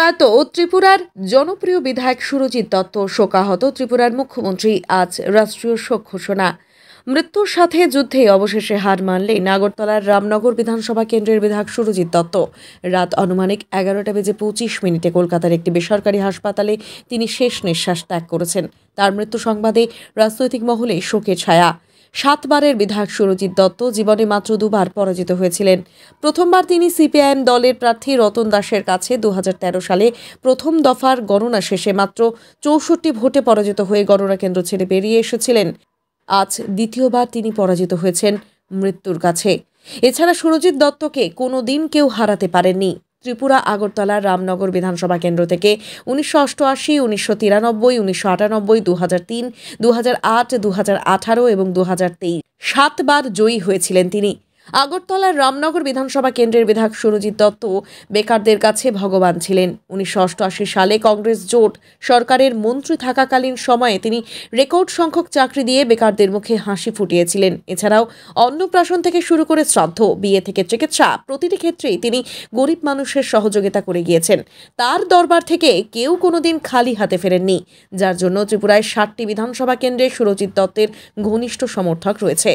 প্রয়াত ত্রিপুরার জনপ্রিয় বিধায়ক সুরজিৎ দত্ত শোকাহত ত্রিপুরার মুখ্যমন্ত্রী আজ রাষ্ট্রীয় শোক ঘোষণা। মৃত্যুর সাথে যুদ্ধে অবশেষে হার মানলেন আগরতলার রামনগর বিধানসভা কেন্দ্রের বিধায়ক সুরজিৎ দত্ত। রাত আনুমানিক 11:25 কলকাতার একটি বেসরকারি হাসপাতালে তিনি শেষ নিঃশ্বাস ত্যাগ করেছেন। তার মৃত্যু সংবাদে রাজনৈতিক মহলে শোকের ছায়া। 7 বারের বিধায়ক সুরজিৎ দত্ত জীবনে মাত্র 2 বার পরাজিত হয়েছিলেন। প্রথমবার তিনি সিপিআইএম দলের প্রার্থী রতন দাসের কাছে 2013 সালে প্রথম দফার গণনা শেষে মাত্র 64 ভোটে পরাজিত হয়ে গণনা কেন্দ্র ছেড়ে বেরিয়ে এসেছিলেন। আজ দ্বিতীয়বার তিনি পরাজিত হয়েছেন মৃত্যুর কাছে। এছাড়া সুরজিৎ দত্তকে কোনোদিন কেউ হারাতে পারেননি। ত্রিপুরা আগরতলার রামনগর বিধানসভা কেন্দ্র থেকে 1988, 1993, 1998, 2003, 2008, 2018 এবং 2023 7 বার জয়ী হয়েছিলেন তিনি। আগরতলার রামনগর বিধানসভা কেন্দ্রের বিধায়ক সুরজিৎ দত্ত বেকারদের কাছে ভগবান ছিলেন। 1988 সালে কংগ্রেস জোট সরকারের মন্ত্রী থাকাকালীন সময়ে তিনি রেকর্ড সংখ্যক চাকরি দিয়ে বেকারদের মুখে হাসি ফুটিয়েছিলেন। এছাড়াও অন্নপ্রাশন থেকে শুরু করে শ্রাদ্ধ, বিয়ে থেকে চিকিৎসা, প্রতিটি ক্ষেত্রেই তিনি গরিব মানুষের সহযোগিতা করে গিয়েছেন। তার দরবার থেকে কেউ কোনোদিন খালি হাতে ফেরেননি, যার জন্য ত্রিপুরায় 7টি বিধানসভা কেন্দ্রে সুরজিৎ দত্তের ঘনিষ্ঠ সমর্থক রয়েছে।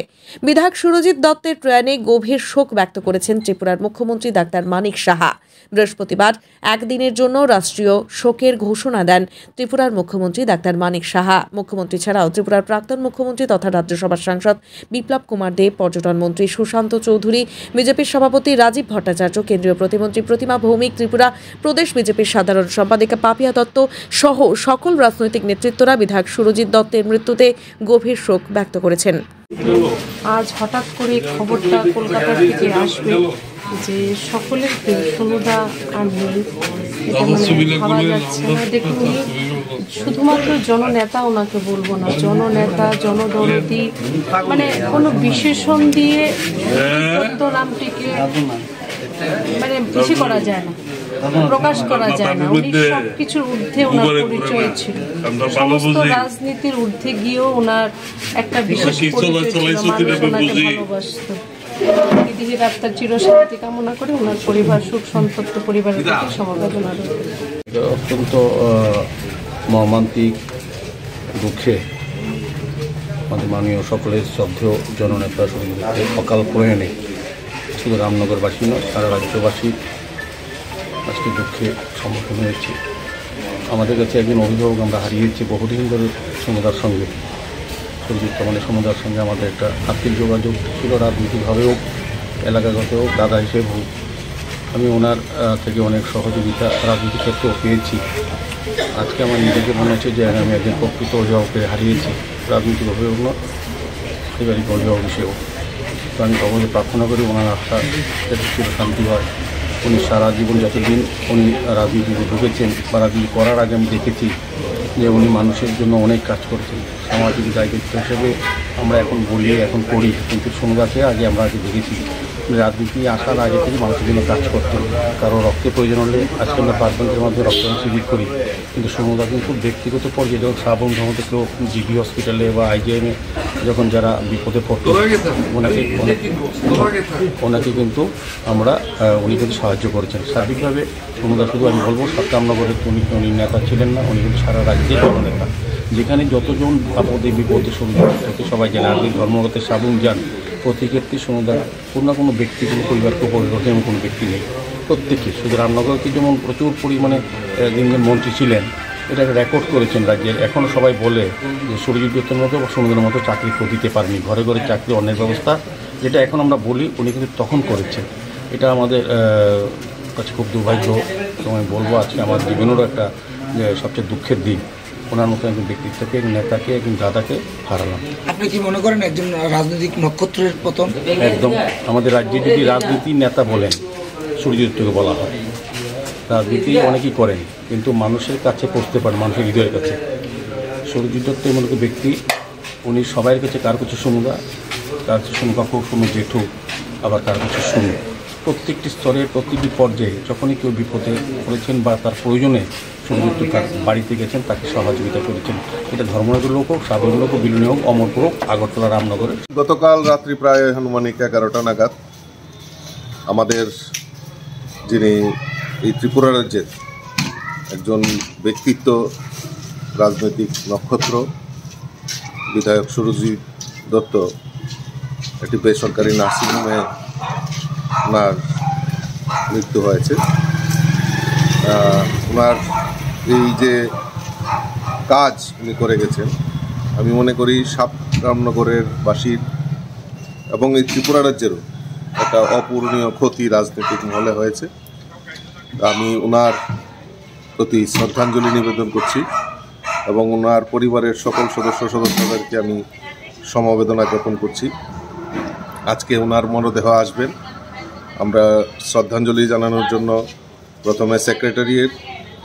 বিধায়ক সুরজিৎ দত্তের প্রয়াণে গভীর শোক ব্যক্ত করেছেন ত্রিপুরার মুখ্যমন্ত্রী ডাক্তার মানিক সাহা। বৃহস্পতিবার একদিনের জন্য রাষ্ট্রীয় শোকের ঘোষণা দেন ত্রিপুরার মুখ্যমন্ত্রী ডাক্তার মানিক সাহা। মুখ্যমন্ত্রী ছাড়াও ত্রিপুরার প্রাক্তন মুখ্যমন্ত্রী তথা রাজ্যসভার সাংসদ বিপ্লব কুমার দেব, পর্যটন মন্ত্রী সুশান্ত চৌধুরী, বিজেপির সভাপতি রাজীব ভট্টাচার্য, কেন্দ্রীয় প্রতিমন্ত্রী প্রতিমা ভৌমিক, ত্রিপুরা প্রদেশ বিজেপির সাধারণ সম্পাদিকা পাপিয়া দত্ত সহ সকল রাজনৈতিক নেতৃত্বরা বিধায়ক সুরজিৎ দত্তের মৃত্যুতে গভীর শোক ব্যক্ত করেছেন। আজ হঠাৎ করে খবরটা কলকাতা থেকে আসবে যে সকলের সোনুদা আর নেই, এটা ভাবা যাচ্ছে না। দেখুন, উনি শুধুমাত্র জননেতা ওনাকে বলবো না, জননেতা, জনদরদি, কোনো বিশেষণ দিয়ে দত্ত নামটিকে বেশি করা যায় না, প্রকাশ করা যায় না। উনি সবকিছুর ঊর্ধ্বে ওনার পরিচয় ছিল, সমস্ত রাজনীতির ঊর্ধ্বে গিয়েও ওনার একটা বিশেষ পরিচয় ছিল, মানুষ ওনাকে ভালোবাসত। বিধির আত্মার চিরশান্তি কামনা করে ওনার পরিবার, সুখ সন্তপ্ত পরিবারের প্রতি সমবেদনা রইল। অত্যন্ত মর্মান্তিক দুঃখে আমাদের মাননীয় সকলের শ্রদ্ধেয় জননেতা সুরজিৎ দত্তের অকাল প্রয়াণে শুধু রামনগরবাসী নয়, সারা রাজ্যবাসী আজকে দুঃখে সম্মুখীন হয়েছে। আমাদের কাছে একজন অভিভাবক আমরা হারিয়েছি বহুদিন ধরে সমুদার সঙ্গে। সুরজিৎ সমুদার সঙ্গে আমাদের একটা আর্থিক যোগাযোগ ছিল, রাজনৈতিকভাবেও, এলাকাগত হোক, দাদা হিসেবে হোক। আমি ওনার থেকে অনেক সহযোগিতা রাজনীতির ক্ষেত্রেও পেয়েছি। আজকে আমার নিজেকে মনে হচ্ছে যে আমি একজন প্রকৃত অভিভাবককে হারিয়েছি, রাজনৈতিক অভিভাবক নয়, পারিবারিক অভিভাবক হিসেবেও। তো আমি ভগবানকে প্রার্থনা করি ওনার আস্থা যাতে চিরশান্তি হয়। উনি সারা জীবন যতদিন উনি রাজনীতিতে ঢুকেছেন বা রাজনীতি করার আগে আমি দেখেছি যে উনি মানুষের জন্য অনেক কাজ করছেন। সামাজিক দায়িত্ব হিসেবে আমরা এখন বলি, এখন করি, কিন্তু সোনুদাকে আগে আমরা দেখেছি রাজনীতি আসার আগে থেকে মানুষের জন্য কাজ করতেন। কারো রক্তের প্রয়োজন হলে আজকে আমরা পার্সেন্টের মধ্যে রক্তদান শিবির করি, কিন্তু সোনুদা কিন্তু ব্যক্তিগত পর্যায়ে যখন শ্রাবণ ধর্মতে কেউ জিবি হসপিটালে বা আইজিএমে যখন যারা বিপদে পড়তো ওনাকে কিন্তু আমরা উনি কিন্তু সাহায্য করেছেন সার্বিকভাবে। সোনুদা শুধু আমি বলবো সত্যামনগরের উনি নেতা ছিলেন না, উনি কিন্তু সারা রাজ্যের জননেতা। যেখানে যতজন আপদে বিপদে সোনুদাকে সবাই জানে, আপনি ধর্মগত শ্রাবণ যান, প্রতি ক্ষেত্রে সোনুদা কোনো না কোনো ব্যক্তি, কোনো পরিবারকে পরিবর্তন এমন কোনো ব্যক্তি নেই। প্রত্যেকে শুধু রামনগরকে যেমন প্রচুর পরিমাণে দিনদিন মন্ত্রী ছিলেন, এটা রেকর্ড করেছেন রাজ্যের। এখনও সবাই বলে যে সুরজিৎ দত্তের মতো বা সোনুদার মতো চাকরি কেউ দিতে পারেনি, ঘরে ঘরে চাকরি অন্যের ব্যবস্থা, যেটা এখন আমরা বলি উনি কিন্তু তখন করেছেন। এটা আমাদের কাছে খুব দুর্ভাগ্য এবং আমি বলবো আজকে আমার জীবনেরও একটা সবচেয়ে দুঃখের দিন। ওনার মতো একজন ব্যক্তিত্বকে, একজন নেতাকে, একজন দাদাকে হারালাম। আপনি কি মনে করেন একজন রাজনৈতিক নক্ষত্রের পতন? একদম। আমাদের রাজ্যে যদি রাজনীতির নেতা বলেন সুরজিৎ দত্তকে বলা হয়। রাজনীতি অনেকেই করেন কিন্তু মানুষের কাছে পৌঁছতে পারেন, মানুষের হৃদয়ের কাছে। সুরজিৎ দত্ত এমন একটা ব্যক্তি, উনি সবাইয়ের কাছে, কার কাছে সোনুদা, কার কাছে সোনু কাকু, সোনু জেঠু, আবার কার কাছে সোনু। প্রত্যেকটি স্তরে, প্রত্যেকটি পর্যায়ে যখনই কেউ বিপদে পড়েছেন বা তার প্রয়োজনে সুরজিৎ তার বাড়িতে গেছেন, তাকে সহযোগিতা করেছেন। এটা ধর্মনগর লোক হোক, সাধারণ লোক হোক, বিলুনি হোক, অমরপুর হোক, আগরতলা, রামনগরে। গতকাল রাত্রি প্রায় আনুমানিক 11টা নাগাদ আমাদের যিনি এই ত্রিপুরা রাজ্যের একজন ব্যক্তিত্ব, রাজনৈতিক নক্ষত্র বিধায়ক সুরজিৎ দত্ত একটি বেসরকারি নার্সিংহোমে ওনার মৃত্যু হয়েছে। ওনার এই যে কাজ উনি করে গেছেন, আমি মনে করি সাত রামনগরের বাসীর এবং এই ত্রিপুরা রাজ্যেরও একটা অপূরণীয় ক্ষতি রাজনৈতিক মহলে হয়েছে। আমি ওনার প্রতি শ্রদ্ধাঞ্জলি নিবেদন করছি এবং ওনার পরিবারের সকল সদস্যদেরকে আমি সমবেদনা জ্ঞাপন করছি। আজকে ওনার মরদেহ আসবেন, আমরা শ্রদ্ধাঞ্জলি জানানোর জন্য প্রথমে সেক্রেটারিয়েট,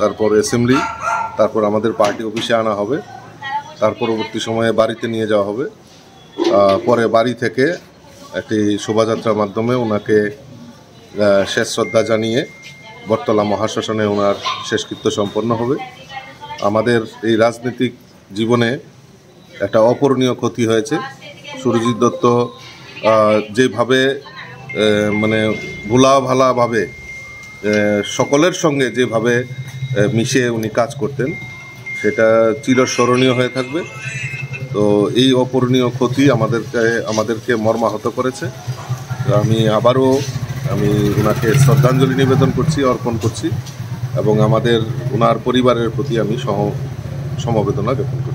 তারপর অ্যাসেম্বলি, তারপর আমাদের পার্টি অফিসে আনা হবে, তার পরবর্তী সময়ে বাড়িতে নিয়ে যাওয়া হবে। পরে বাড়ি থেকে একটি শোভাযাত্রার মাধ্যমে ওনাকে শেষ শ্রদ্ধা জানিয়ে বটতলা মহাশ্মশানে ওনার শেষকৃত্য সম্পন্ন হবে। আমাদের এই রাজনৈতিক জীবনে একটা অপূরণীয় ক্ষতি হয়েছে। সুরজিৎ দত্ত যেভাবে মানে ভোলাভালাভাবে সকলের সঙ্গে যেভাবে মিশে উনি কাজ করতেন, সেটা চিরস্মরণীয় হয়ে থাকবে। তো এই অপূরণীয় ক্ষতি আমাদেরকে মর্মাহত করেছে। আমি আবারও ওনাকে শ্রদ্ধাঞ্জলি নিবেদন করছি, অর্পণ করছি এবং ওনার পরিবারের প্রতি আমি সমবেদনা জ্ঞাপন করছি।